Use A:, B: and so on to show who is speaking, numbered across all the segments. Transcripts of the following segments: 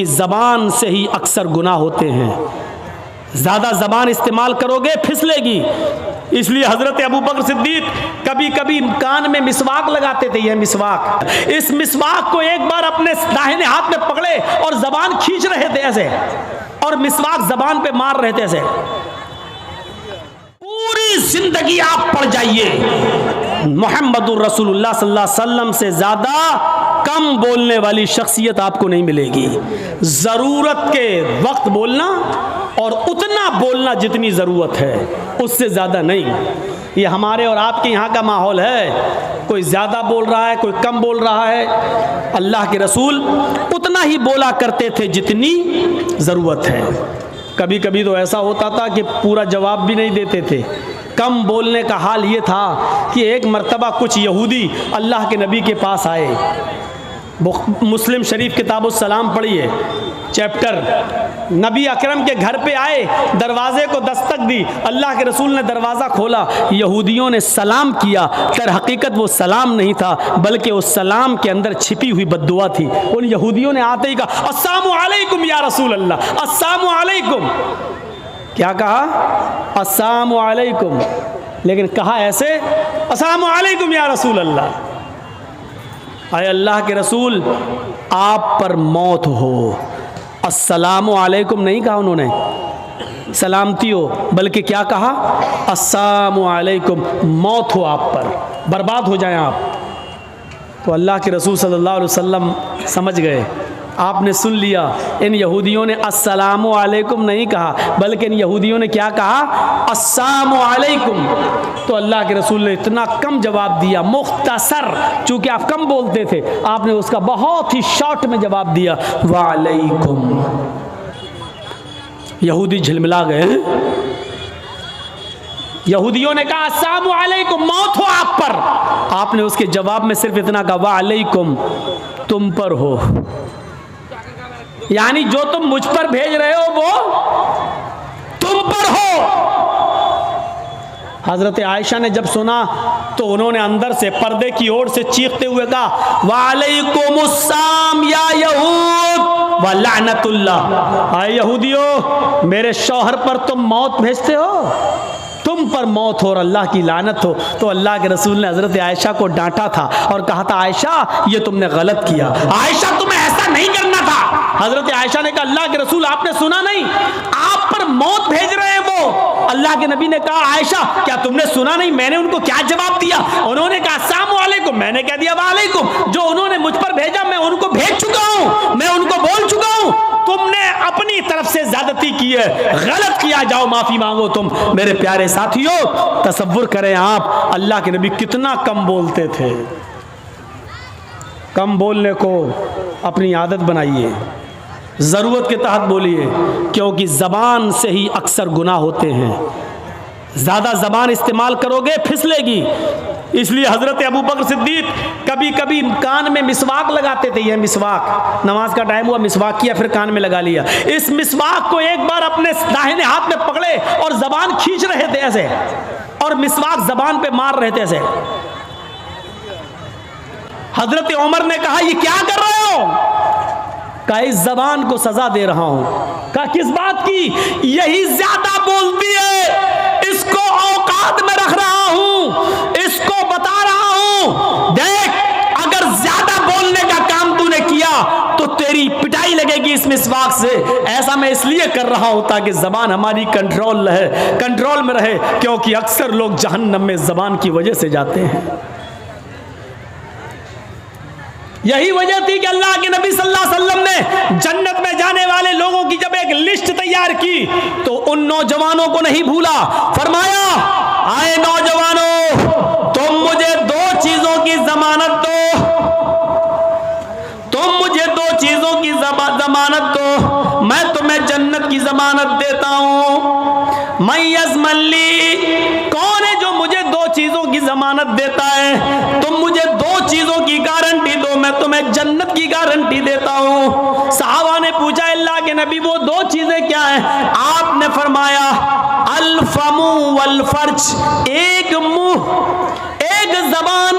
A: ज़बान से ही अक्सर गुनाह होते हैं। ज़्यादा ज़बान इस्तेमाल करोगे फिसलेगी। इसलिए हज़रत अबू बकर सिद्दीक कभी कभी कान में मिसवाक लगाते थे। यह मिसवाक, इस मिसवाक को एक बार अपने दाहिने हाथ में पकड़े और ज़बान खींच रहे थे ऐसे, और मिसवाक ज़बान पे मार रहे थे ऐसे। पूरी जिंदगी आप पढ़ जाइए, मुहम्मदुर रसूलुल्लाह सल्लल्लाहु अलैहि वसल्लम से ज़्यादा कम बोलने वाली शख्सियत आपको नहीं मिलेगी। ज़रूरत के वक्त बोलना और उतना बोलना जितनी ज़रूरत है, उससे ज़्यादा नहीं। ये हमारे और आपके यहाँ का माहौल है, कोई ज़्यादा बोल रहा है, कोई कम बोल रहा है। अल्लाह के रसूल उतना ही बोला करते थे जितनी ज़रूरत है। कभी कभी तो ऐसा होता था कि पूरा जवाब भी नहीं देते थे। कम बोलने का हाल ये था कि एक मर्तबा कुछ यहूदी अल्लाह के नबी के पास आए। मुस्लिम शरीफ किताबुस सलाम पढ़िए चैप्टर। नबी अकरम के घर पे आए, दरवाजे को दस्तक दी, अल्लाह के रसूल ने दरवाज़ा खोला, यहूदियों ने सलाम किया। तर हकीकत वो सलाम नहीं था, बल्कि उस सलाम के अंदर छिपी हुई बद्दुआ थी। उन यहूदियों ने आते ही कहा अस्सलामु अलैकुम या रसूल अल्लाह, अस्सलामु अलैकुम। क्या कहा? अस्सलामु अलैकुम, लेकिन कहा ऐसे अस्सलामु अलैकुम या रसूल अल्लाह। आए अल्लाह के रसूल, आप पर मौत हो। अस्सलामु अलैकुम नहीं कहा उन्होंने, सलामती हो, बल्कि क्या कहा? अस्सलामु अलैकुम, मौत हो आप पर, बर्बाद हो जाएं आप। तो अल्लाह के रसूल सल्लल्लाहु अलैहि वसल्लम समझ गए, आपने सुन लिया। इन यहूदियों ने अस्सलामु अलैकुम नहीं कहा, बल्कि इन यहूदियों ने क्या कहा? अस्सलामु अलैकुम। तो अल्लाह के रसूल ने इतना कम जवाब दिया, मुख्तसर, चूँकि आप कम बोलते थे, आपने उसका बहुत ही शॉर्ट में जवाब दिया, वालेकुम। यहूदी झिलमिला गए। यहूदियों ने कहा अस्सलामु अलैकुम, मौत हो आप पर। आपने उसके जवाब में सिर्फ इतना कहा, वालेकुम, तुम पर हो। यानी जो तुम मुझ पर भेज रहे हो वो तुम पर हो। हजरत आयशा ने जब सुना तो उन्होंने अंदर से पर्दे की ओर से चीखते हुए कहा, वालेकुमुस्सलाम या यहूद व लानतुल्लाह। आए यहूदियों, मेरे शौहर पर तुम मौत भेजते हो, तुम पर मौत हो और अल्लाह की लानत हो। तो अल्लाह के रसूल ने हजरत आयशा को डांटा था और कहा था, आयशा ये तुमने गलत किया, आयशा तुम्हें ऐसा नहीं करना था। हजरत आयशा ने कहा, अल्लाह के रसूल आपने सुना नहीं, आप पर मौत भेज रहे हैं वो। अल्लाह के नबी ने कहा, आयशा क्या तुमने सुना नहीं मैंने उनको क्या जवाब दिया? उन्होंने कहा अस्सलामु अलैकुम, मैंने कह दिया वालेकुम। जो उन्होंने मुझ पर भेजा मैं उनको भेज चुका हूं, मैं उनको बोल चुका हूं। तुमने अपनी तरफ से ज्यादती की है, गलत किया, जाओ माफी मांगो तुम। मेरे प्यारे साथियों, तसव्वुर करें आप, अल्लाह के नबी कितना कम बोलते थे। कम बोलने को अपनी आदत बनाइए, ज़रूरत के तहत बोलिए, क्योंकि ज़बान से ही अक्सर गुनाह होते हैं। ज़्यादा ज़बान इस्तेमाल करोगे फिसलेगी। इसलिए हज़रत अबू बकर सिद्दीक कभी कभी कान में मिसवाक लगाते थे। यह मिसवाक, नमाज का टाइम हुआ, मिसवाक किया, फिर कान में लगा लिया। इस मिसवाक को एक बार अपने दाहिने हाथ में पकड़े और ज़बान खींच रहे थे ऐसे, और मिसवाक ज़बान पे मार रहे थे ऐसे। हज़रत उमर ने कहा, ये क्या कर रहे हो? कहा, इस ज़बान को सज़ा दे रहा हूं। कहा, किस बात की? यही ज़्यादा बोलती है, इसको औकात में रख रहा हूं, इसको बता रहा हूं, देख अगर ज़्यादा बोलने का काम तूने किया तो तेरी पिटाई लगेगी इस मिसवाक से। ऐसा मैं इसलिए कर रहा हूं ताकि ज़बान हमारी कंट्रोल में रहे, क्योंकि अक्सर लोग जहन्नम में ज़बान की वजह से जाते हैं। यही वजह थी कि अल्लाह के नबी सल्लल्लाहु अलैहि वसल्लम ने जन्नत में जाने वाले लोगों की जब एक लिस्ट तैयार की तो उन नौजवानों को नहीं भूला। फरमाया, आए नौजवानों, तुम मुझे दो चीजों की जमानत दो, तुम मुझे दो चीजों की जमानत दो, मैं तुम्हें जन्नत की जमानत देता हूं। मय्यज़मली, कौन है जो मुझे दो चीजों की जमानत देता है? तुम मुझे दो चीजों की गारंटी दो, मैं तुम्हें जन्नत की गारंटी देता हूं। सहाबा ने पूछा, अल्लाह के नबी वो दो चीजें क्या हैं? आपने फरमाया, अल फमु वल फर्ज, एक मुंह एक जबान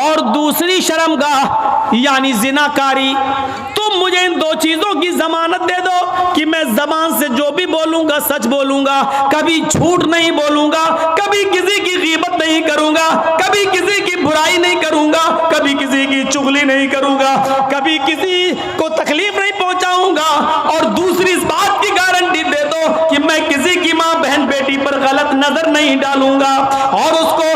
A: और दूसरी शर्मगाह यानी जिनाकारी। तुम मुझे इन दो चीजों की जमानत दे दो कि मैं जबान से जो भी बोलूंगा सच बोलूंगा, कभी झूठ नहीं बोलूंगा, कभी किसी की गीबत नहीं करूंगा, कभी किसी की बुराई नहीं करूंगा, कभी किसी की चुगली नहीं करूंगा, कभी किसी को तकलीफ नहीं पहुंचाऊंगा। और दूसरी इस बात की गारंटी दे दो कि मैं किसी की मां बहन बेटी पर गलत नजर नहीं डालूंगा और उसको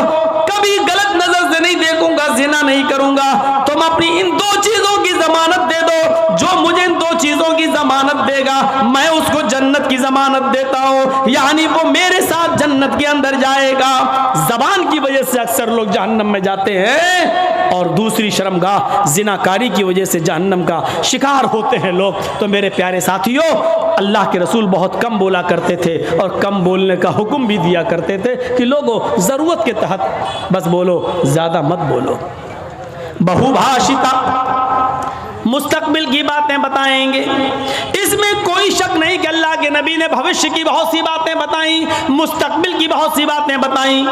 A: कभी गलत नजर से नहीं देखूंगा, जिना नहीं करूंगा। तुम अपनी इन दो चीजों की जमानत दे दो। जो मुझे इन दो चीजों की जमानत देगा मैं उसको जन्नत की जमानत देता हूं, यानी वो मेरे साथ जन्नत के अंदर जाएगा। जबान की वजह से अक्सर लोग जहन्नम में जाते हैं और दूसरी शर्मगाह जिनाकारी की वजह से जहन्नम का शिकार होते हैं लोग। तो मेरे प्यारे साथियों, अल्लाह के रसूल बहुत कम बोला करते थे और कम बोलने का हुक्म भी दिया करते थे कि लोगों जरूरत के तहत बस बोलो, ज्यादा मत बोलो। बहुभाषिता, मुस्तकबिल की बातें बताएंगे, इसमें कोई शक नहीं कि अल्लाह के नबी ने भविष्य की बहुत सी बातें बताई, मुस्तकबिल की बहुत सी बातें बताई।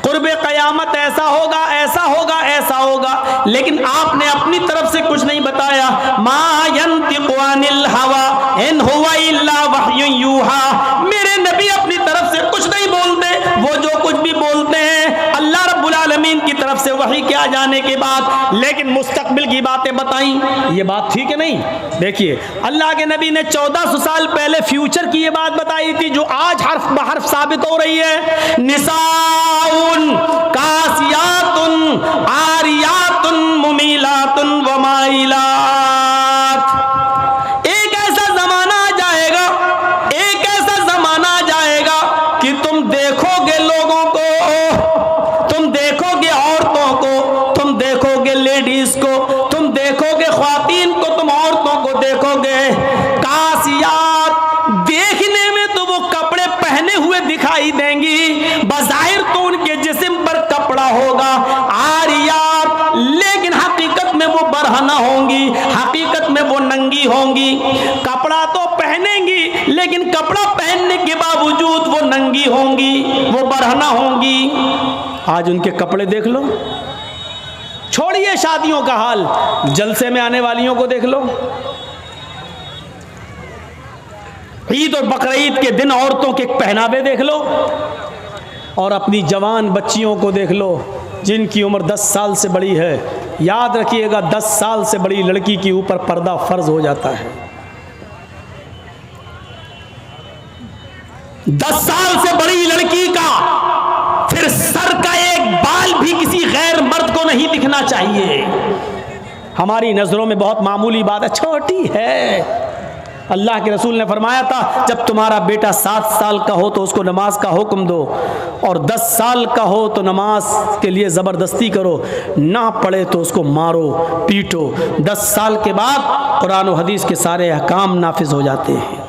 A: कुर्बे क़यामत ऐसा होगा, ऐसा होगा, ऐसा होगा, लेकिन आपने अपनी तरफ से कुछ नहीं बताया। मा यंतिक़ु अनिल हवा इन हुवा इल्ला वह्युन यूहा। मेरे नबी अपनी तरफ से कुछ नहीं बोलते, वो जो कुछ भी बोलते हैं अल्लाह रब्बुल आलमीन की तरफ से वही के आ जाने के बाद। लेकिन मुस्तकबिल की बातें बताई, ये बात ठीक है नहीं? देखिए, अल्लाह के नबी ने 1400 साल पहले फ्यूचर की ये बात बताई थी जो आज हर्फ बहर्फ साबित हो रही है। निसाउन कासियातुन आरियातुन मुमीलातुन व माइलात। एक ऐसा जमाना आ जाएगा, एक ऐसा जमाना आ जाएगा कि तुम देखोगे लोगों को, तुम देखोगे औरतों को, तुम देखोगे लेडीज को, तुम देखोगे ख्वातीन को, तुम औरतों को देखोगे कासियात। देखने में तो वो कपड़े पहने हुए दिखाई देंगी, बज़ाहिर तो उनके जिस्म पर कपड़ा होगा। आरियात, लेकिन हकीकत में वो बरहना होंगी, हकीकत में वो नंगी होंगी। कपड़ा तो पहनेंगी लेकिन कपड़ा पहनने के बावजूद वो नंगी होंगी, वो बरहना होंगी। आज उनके कपड़े देख लो, छोड़िए शादियों का हाल, जलसे में आने वालियों को देख लो। ईद और बकरीद के दिन औरतों के पहनावे देख लो और अपनी जवान बच्चियों को देख लो जिनकी उम्र 10 साल से बड़ी है। याद रखिएगा, 10 साल से बड़ी लड़की के ऊपर पर्दा फर्ज हो जाता है। 10 साल से बड़ी लड़की का फिर सर का एक बाल भी किसी गैर मर्द को नहीं दिखना चाहिए। हमारी नजरों में बहुत मामूली बात है, छोटी है। अल्लाह के रसूल ने फरमाया था, जब तुम्हारा बेटा 7 साल का हो तो उसको नमाज का हुक्म दो और 10 साल का हो तो नमाज के लिए ज़बरदस्ती करो, ना पढ़े तो उसको मारो पीटो। 10 साल के बाद कुरान और हदीस के सारे अहकाम नाफिज हो जाते हैं।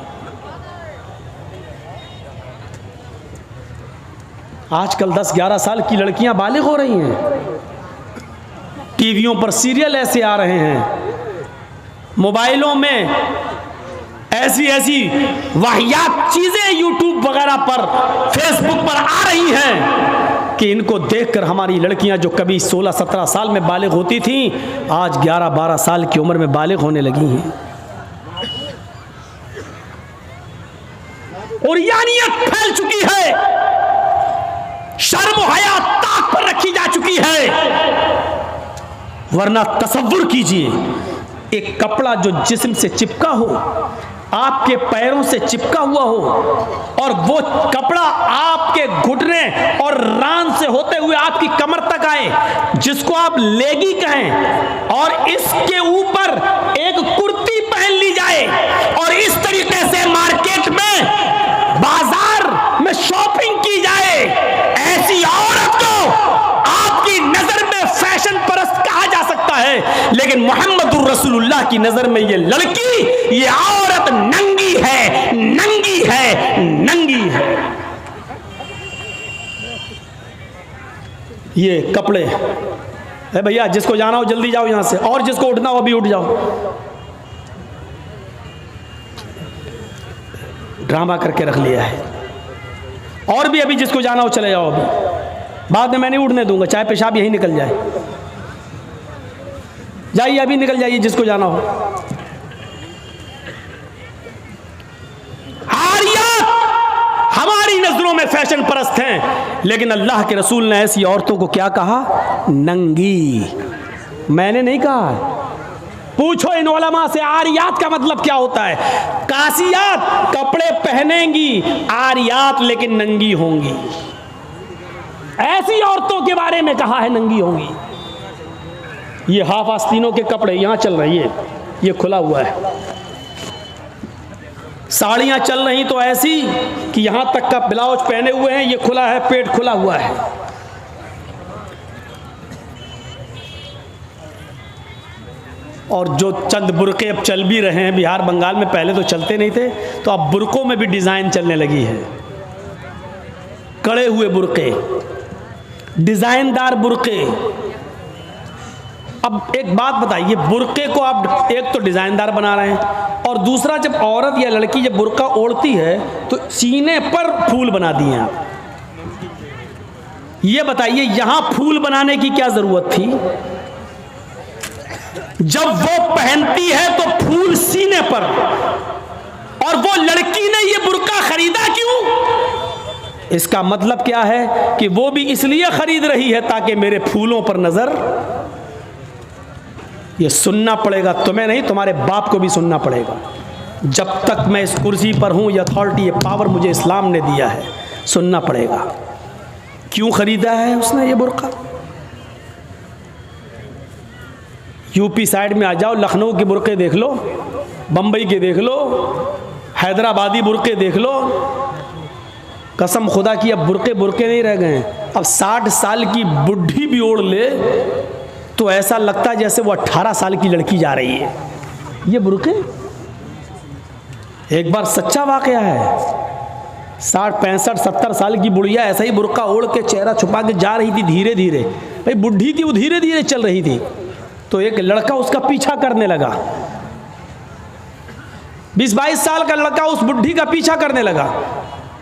A: आजकल 10-11 साल की लड़कियां बालिग हो रही हैं। टीवियों पर सीरियल ऐसे आ रहे हैं, मोबाइलों में ऐसी ऐसी वाहियात चीजें यूट्यूब वगैरह पर, फेसबुक पर आ रही हैं कि इनको देखकर हमारी लड़कियां जो कभी 16-17 साल में बालिग होती थीं, आज 11-12 साल की उम्र में बालिग होने लगी हैं। और यानियत फैल चुकी है, शर्म हया ताक पर रखी जा चुकी है। वरना तसव्वुर कीजिए, एक कपड़ा जो जिस्म से चिपका हो, आपके पैरों से चिपका हुआ हो और वो कपड़ा आपके घुटने और रान से होते हुए आपकी कमर तक आए, जिसको आप लेगी कहें, और इसके ऊपर एक कुर्ती पहन ली जाए और इस तरीके से मार्केट में, बाजार में शॉपिंग की जाए, ऐसी औरत को आपकी नजर में फैशन परस्त कहा जा सकता है, लेकिन मोहम्मदुर रसूलुल्लाह की नजर में ये लड़की, ये औरत नंगी है, नंगी है, नंगी है। ये कपड़े है भैया, जिसको जाना हो जल्दी जाओ यहां से, और जिसको उठना हो अभी उठ जाओ। ड्रामा करके रख लिया है, और भी अभी जिसको जाना हो चले जाओ अभी। बाद में मैं नहीं उड़ने दूंगा, चाहे पेशाब यहीं निकल जाए। जाइए अभी निकल जाइए जिसको जाना हो। आरियात हमारी नजरों में फैशन परस्त हैं, लेकिन अल्लाह के रसूल ने ऐसी औरतों को क्या कहा? नंगी। मैंने नहीं कहा, पूछो इन उलमा से आरियात का मतलब क्या होता है। कासियात कपड़े पहनेंगी, आरियात लेकिन नंगी होंगी। ऐसी औरतों के बारे में कहा है नंगी होंगी। ये हाफ आस्तीनों के कपड़े यहां चल रही है, ये खुला हुआ है। साड़ियां चल रही तो ऐसी कि यहां तक का ब्लाउज पहने हुए हैं, ये खुला है, पेट खुला हुआ है। और जो चंद बुरके अब चल भी रहे हैं बिहार बंगाल में, पहले तो चलते नहीं थे, तो अब बुरकों में भी डिज़ाइन चलने लगी है। कड़े हुए बुरके, डिज़ाइनदार बुरके। अब एक बात बताइए, बुरके को आप एक तो डिज़ाइनदार बना रहे हैं, और दूसरा जब औरत या लड़की जब बुरका ओढ़ती है तो सीने पर फूल बना दिए आप। ये बताइए यहां फूल बनाने की क्या ज़रूरत थी? जब वो पहनती है तो फूल सीने पर, और वो लड़की ने ये बुर्का खरीदा क्यों? इसका मतलब क्या है कि वो भी इसलिए खरीद रही है ताकि मेरे फूलों पर नजर। ये सुनना पड़ेगा तुम्हें नहीं, तुम्हारे बाप को भी सुनना पड़ेगा। जब तक मैं इस कुर्सी पर हूं, ये अथॉरिटी, ये पावर मुझे इस्लाम ने दिया है, सुनना पड़ेगा। क्यों खरीदा है उसने ये बुर्का? यूपी साइड में आ जाओ, लखनऊ के बुरके देख लो, बम्बई के देख लो, हैदराबादी बुरके देख लो। कसम खुदा की अब बुरके बुरके नहीं रह गए। अब 60 साल की बुढ़ी भी ओढ़ ले तो ऐसा लगता है जैसे वो 18 साल की लड़की जा रही है। ये बुरके एक बार सच्चा वाकया है। 60, 65, 70 साल की बुढ़िया ऐसा ही बुरका ओढ़ के चेहरा छुपा के जा रही थी धीरे धीरे। भाई बुढ़ी थी वो, धीरे धीरे चल रही थी, तो एक लड़का उसका पीछा करने लगा। 20-22 साल का लड़का उस बुढ़ी का पीछा करने लगा,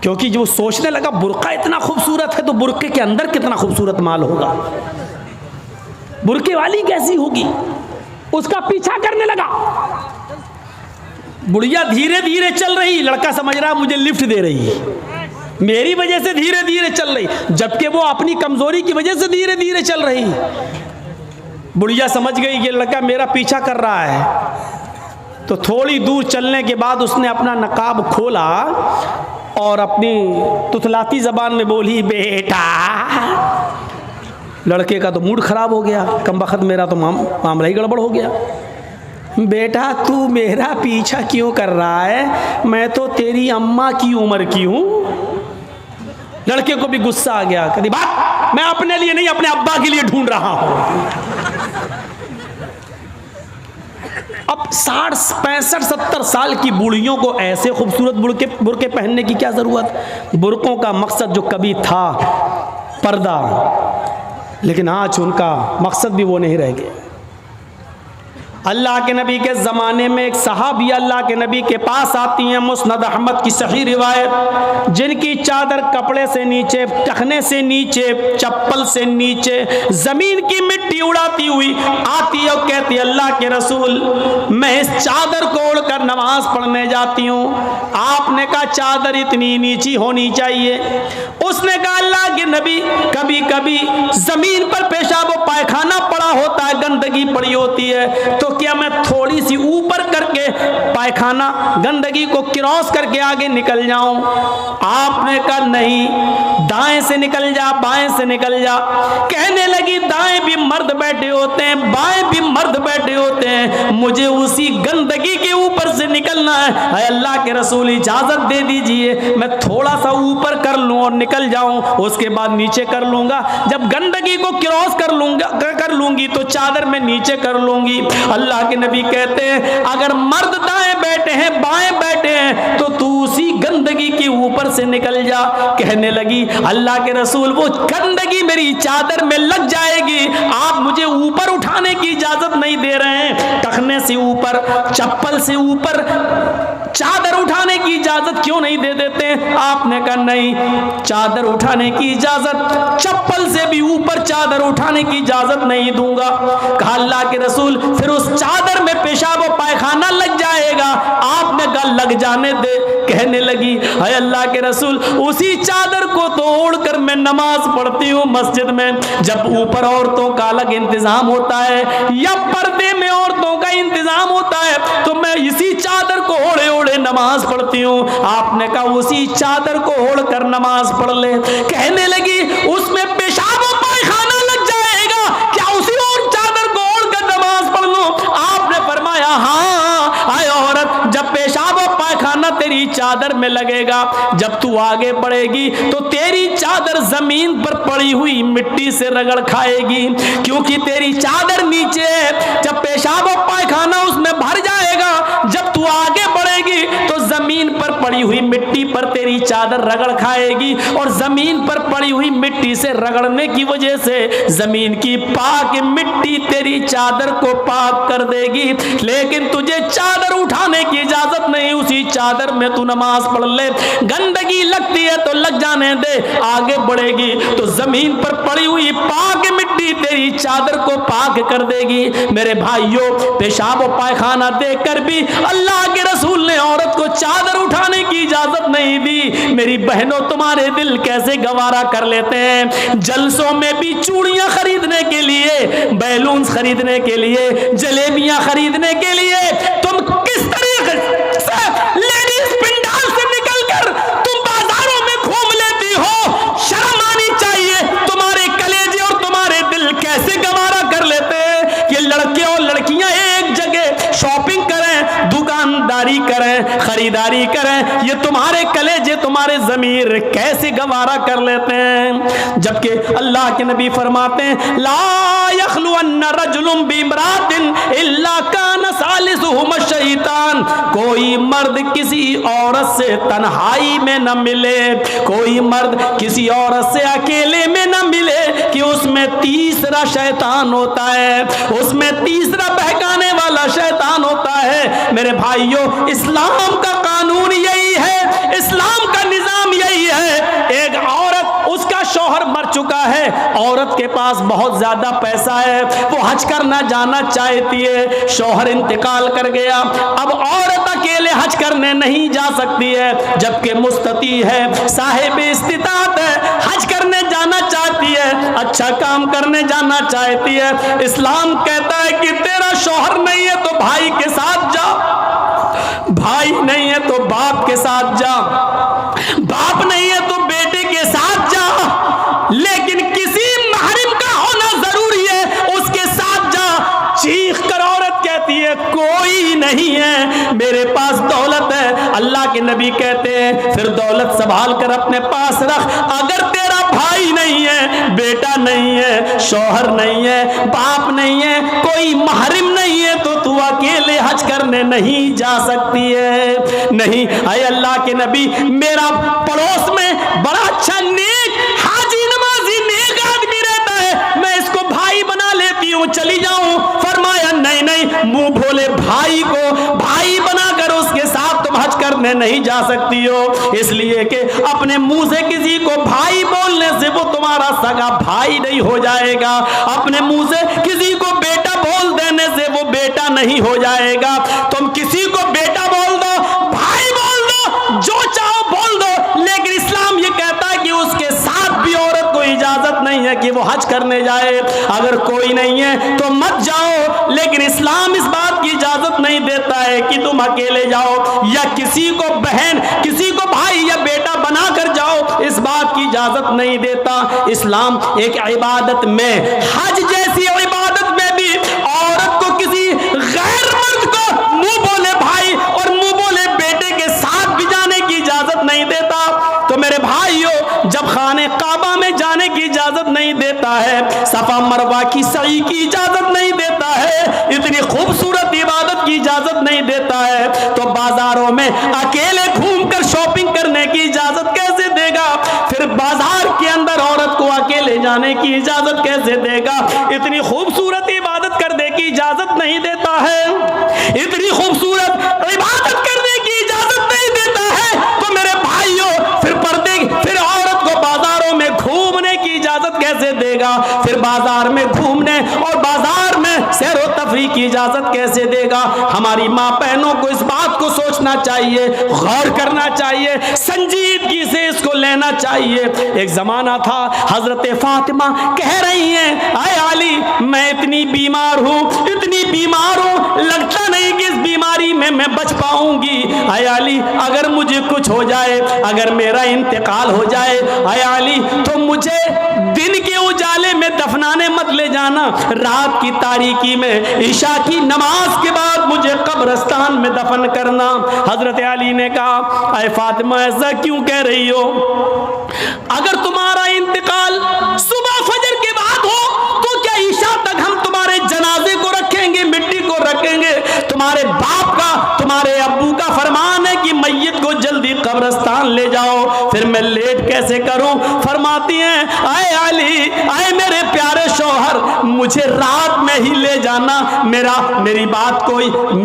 A: क्योंकि जो सोचने लगा बुर्का इतना खूबसूरत है तो बुरके के अंदर कितना खूबसूरत माल होगा, बुरके वाली कैसी होगी, उसका पीछा करने लगा। बुढ़िया धीरे धीरे चल रही, लड़का समझ रहा मुझे लिफ्ट दे रही है, मेरी वजह से धीरे धीरे चल रही, जबकि वो अपनी कमजोरी की वजह से धीरे धीरे चल रही। बुढ़िया समझ गई कि लड़का मेरा पीछा कर रहा है, तो थोड़ी दूर चलने के बाद उसने अपना नकाब खोला और अपनी तुतलाती जबान में बोली, बेटा। लड़के का तो मूड खराब हो गया, कमबख्त मेरा तो मामला ही गड़बड़ हो गया। बेटा तू मेरा पीछा क्यों कर रहा है, मैं तो तेरी अम्मा की उम्र की हूँ। लड़के को भी गुस्सा आ गया, कहती बात मैं अपने लिए नहीं अपने अब्बा के लिए ढूंढ रहा हूँ। अब 60, 65, 70 साल की बूढ़ियों को ऐसे खूबसूरत बुरके पहनने की क्या जरूरत? बुरकों का मकसद जो कभी था पर्दा, लेकिन आज उनका मकसद भी वो नहीं रह गया। अल्लाह के नबी के ज़माने में एक सहाबी अल्लाह के नबी के पास आती हैं, मुस्नद अहमद की सही रिवायत, जिनकी चादर कपड़े से नीचे, टखने से नीचे, चप्पल से नीचे ज़मीन की मिट्टी उड़ाती हुई आती और कहती, अल्लाह के रसूल मैं इस चादर को ओढ़कर नमाज पढ़ने जाती हूँ। आपने कहा चादर इतनी नीची होनी चाहिए। उसने कहा अल्लाह के नबी कभी कभी ज़मीन पर पेशाब व पायखाना पड़ा होता है, गंदगी पड़ी होती है, तो क्या मैं थोड़ी सी ऊपर करके पायखाना गंदगी को क्रॉस करके आगे निकल जाऊं? आपने कहा नहीं, दाएं से निकल जा, बाएं से निकल जा। कहने लगी दाएं भी मर्द बैठे होते हैं, बाएं भी मर्द बैठे होते हैं, मुझे उसी गंदगी के ऊपर से निकलना है। अल्लाह के रसूल इजाजत दे दीजिए, मैं थोड़ा सा ऊपर कर लूं और निकल जाऊं, उसके बाद नीचे कर लूंगा। जब गंदगी को क्रॉस कर लूंगी तो चादर में नीचे कर लूंगी। अल्लाह के नबी कहते हैं अगर मर्द दाएं बैठे हैं, बाएं बैठे हैं, तो तू उसी गंदगी के ऊपर से निकल जा। कहने लगी अल्लाह के रसूल वो गंदगी मेरी चादर में लग जाएगी, आप मुझे ऊपर उठाने की इजाजत नहीं दे रहे हैं। टखने से ऊपर, चप्पल से ऊपर चादर उठाने की इजाजत क्यों नहीं दे देते? आपने कहा नहीं, चादर उठाने की इजाजत, चप्पल से भी ऊपर चादर उठाने की इजाजत नहीं दूंगा। कहा अल्लाह के रसूल फिर उस चादर में पेशाब और पायखाना लग जाएगा। आपने कहा लग जाने दे। कहने लगी है अल्लाह के रसूल, उसी चादर को तोड़ कर मैं नमाज पढ़ती हूँ मस्जिद में। जब ऊपर औरतों का अलग इंतजाम होता है या पर्दे में औरतों का इंतजाम होता है तो मैं इसी चादर को ओढ़े ओढ़े नमाज पढ़ती हूँ। आपने कहा उसी चादर को ओढ़ कर नमाज पढ़ ले। कहने लगी उसमें पेशाब और पायखाना लग जाएगा, क्या उसी और चादर को ओढ़ कर नमाज पढ़ लूं? आपने फरमाया हाँ, आए औरत, जब पेशाब और पायखाना तेरी चादर में लगेगा, जब तू आगे बढ़ेगी तो तेरी चादर जमीन पर पड़ी हुई मिट्टी से रगड़ खाएगी, क्योंकि तेरी चादर नीचे है। जब पेशाब और पायखाना उसमें भर जाएगा, जब तू आगे बढ़ेगी तो जमीन पर पड़ी हुई मिट्टी पर तेरी चादर रगड़ खाएगी, और जमीन पर पड़ी हुई मिट्टी से रगड़ने की वजह से जमीन की पाक मिट्टी तेरी चादर को पाक कर देगी। लेकिन तुझे चादर उठाने की इजाजत नहीं, उसी चादर में तू नमाज पढ़ ले। गंदगी लगती है तो लग जाने दे, आगे बढ़ेगी तो जमीन पर पड़ी हुई पाक मिट्टी तेरी चादर को पाक कर देगी। मेरे भाइयों, पेशाब और पायखाना देखकर भी अल्लाह के रसूल ने औरत को चादर उठाने की इजाजत नहीं दी। मेरी बहनों, तुम्हारे दिल कैसे गवारा कर लेते हैं? जलसों में भी चूड़ियां खरीदने के लिए, बैलून्स खरीदने के लिए, जलेबियां खरीदने के लिए तुम किस तरीके से लेडीज पंडाल से निकलकर तुम बाजारों में घूम लेती हो? शर्म आनी चाहिए। तुम्हारे कलेजे और तुम्हारे दिल कैसे गवारा कर लेते हैं कि लड़के और लड़कियां एक जगह शॉपिंग करें, दुकानदारी करें, खरीदारी करें? ये तुम्हारे कलेजे, तुम्हारे ज़मीर कैसे गवारा कर लेते हैं? जबकि अल्लाह के नबी फरमाते हैं ला यखलुअन्न रजुलुम बिमरातिन इल्ला कान सालिसुहुम शैतान। कोई मर्द किसी औरत से तन्हाई में न मिले, कोई मर्द किसी औरत से अकेले में न मिले कि उसमें तीसरा शैतान होता है, उसमें तीसरा बहकाने वाला शैतान होता है। मेरे भाइयों, इस्लाम का कानून यही है, इस्लाम का निजाम यही है। एक औरत, उसका शौहर मर चुका है, औरत के पास बहुत ज्यादा पैसा है, वो हज करना जाना चाहती है, शौहर इंतकाल कर गया, अब औरत अकेले हज करने नहीं जा सकती है, जबकि मुस्तती है, साहिब इस्तिताअत है, हज करने जाना चाहती है, अच्छा काम करने जाना चाहती है। इस्लाम कहता है कि तेरा शौहर नहीं है तो भाई के साथ जा, भाई नहीं है तो बाप के साथ जा, बाप नहीं है तो बेटे के साथ जा, लेकिन किसी महरम का होना जरूरी है, उसके साथ जा। चीख कर औरत कहती है कोई नहीं है, मेरे पास दौलत है। अल्लाह के नबी कहते हैं फिर दौलत संभाल कर अपने पास रख। अगर तेरा भाई नहीं है, बेटा नहीं है, शौहर नहीं है, बाप नहीं है, कोई महरम नहीं है तो तू अकेले हज करने नहीं जा सकती है। नहीं, अय अल्लाह के नबी, मेरा पड़ोस में बड़ा अच्छा नेक हाजी नमाजी नेक आदमी रहता है, मैं इसको भाई बना लेती हूँ, चली जाऊं। फरमाया नहीं नहीं, मुंह भोले भाई को भाई बनाकर उसके साथ तुम हज करने नहीं जा सकती हो, इसलिए कि अपने मुंह से किसी को भाई बोलने से वो तुम्हारा सगा भाई नहीं हो जाएगा, अपने मुंह से किसी को बेटा बोल देने से वो बेटा नहीं हो जाएगा। तुम किसी को बेटा बोल दो, भाई बोल दो, जो चाहो बोल दो, लेकिन इस्लाम ये कहता है कि उसके साथ भी औरत को इजाजत नहीं है कि वो हज करने जाए। अगर कोई नहीं है तो मत जाओ, लेकिन इस्लाम इस बात की इजाजत नहीं देता है कि तुम अकेले जाओ या किसी को बहन, किसी को भाई या बेटा बना कर जाओ, इस बात की इजाजत नहीं देता। इस्लाम एक इबादत में, हज जैसी इबादत में भी औरत को किसी गैर मर्द को मुंह बोले भाई और मुंह बोले बेटे के साथ भी जाने की इजाजत नहीं देता। तो मेरे भाइयों, जब खाने काबा में जाने की इजाजत नहीं देता है, सफा मरवा की सई की इजाजत नहीं देता है, इतनी खूबसूरत इबादत की इजाजत नहीं देता है, तो बाजारों में अकेले घूमकर शॉपिंग करने की इजाजत कैसे देगा? फिर बाजार के अंदर औरत को अकेले जाने की इजाजत कैसे देगा? इतनी खूबसूरत इबादत करने की इजाजत नहीं देता है, इतनी खूबसूरत इबादत करने की इजाजत नहीं देता है, बाजार में घूमने और बाजार में सैर व तफरीह की इजाजत कैसे देगा? हमारी माँ बहनों को इस बात को सोचना चाहिए, गौर करना चाहिए, संजीदगी से इसको लेना चाहिए। एक जमाना था, हजरत फातिमा कह रही हैं, आए अली मैं इतनी बीमार हूँ, इतनी बीमार हूँ, लगता नहीं कि इस बीमारी में मैं बच पाऊंगी। आए अली अगर मुझे कुछ हो जाए, अगर मेरा इंतकाल हो जाए, आए अली तो मुझे दिन के उजाले में दफनाने मत ले जाना, रात की तारीकी में ईशा की नमाज के बाद मुझे कब्रिस्तान में दफन करना। हजरत अली ने कहा, आए फातिमा ऐसा क्यों कह रही हो? अगर तुम्हारा इंतकाल सुबह फजर के बाद हो तो क्या ईशा तक हम तुम्हारे जनाजे को रखेंगे, मिट्टी को रखेंगे? तुम्हारे बाप का, तुम्हारे अब्बू का फरमान है कि मैयत को जल्दी कब्रिस्तान ले जाओ, फिर मैं लेट कैसे करूं? फरमाती हैं, आए अली, आए मेरे प्यारे शौहर, मुझे रात में ही ले जाना, मेरी बात को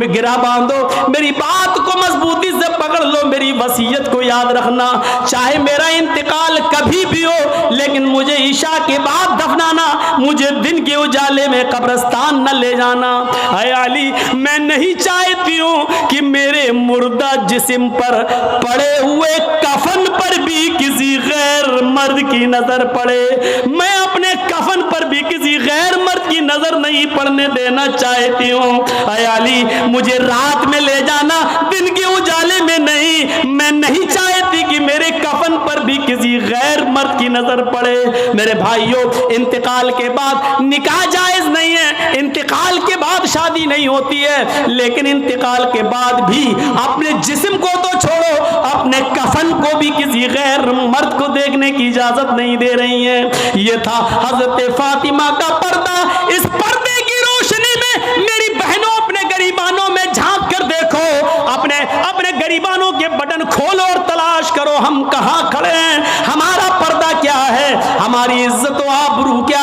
A: गिरा बांधो, मेरी बात को मजबूती से पकड़ लो, मेरी वसीयत को याद रखना, चाहे मेरा इंतकाल कभी भी हो, लेकिन मुझे ईशा के बाद दफनाना, मुझे दिन के उजाले में कब्रिस्तान न ले जाना। आए अली मैं नहीं चाहती हूँ कि मेरे मुर्दा जिस्म पर पड़े हुए कफन पर भी किसी गैर मर्द की नजर पड़े, मैं अपने कफन पर भी किसी गैर मर्द की नजर नहीं पड़ने देना चाहती हूँ। आए अली मुझे रात में ले जाना, दिन के उजाले में नहीं, मैं नहीं चाहती कि मेरे कफन पर भी किसी गैर मर्द की नजर पड़े। मेरे भाइयों, इंतकाल के बाद निकाह जायज नहीं है, इंतकाल के बाद शादी नहीं होती है, लेकिन इंतकाल के बाद भी अपने जिस्म को तो छोड़ो, अपने कफन को भी किसी गैर मर्द को देखने की इजाजत नहीं दे रही है। ये था हजरत फातिमा का पर्दा। इस पर्दे की रोशनी में मेरी बहनों अपने गरीबानों में झांक कर देखो, अपने गरीबानों के बटन खोलो और तलाश करो हम कहां खड़े हैं, हमारा पर्दा क्या है, हमारी इज्जत व आबरू क्या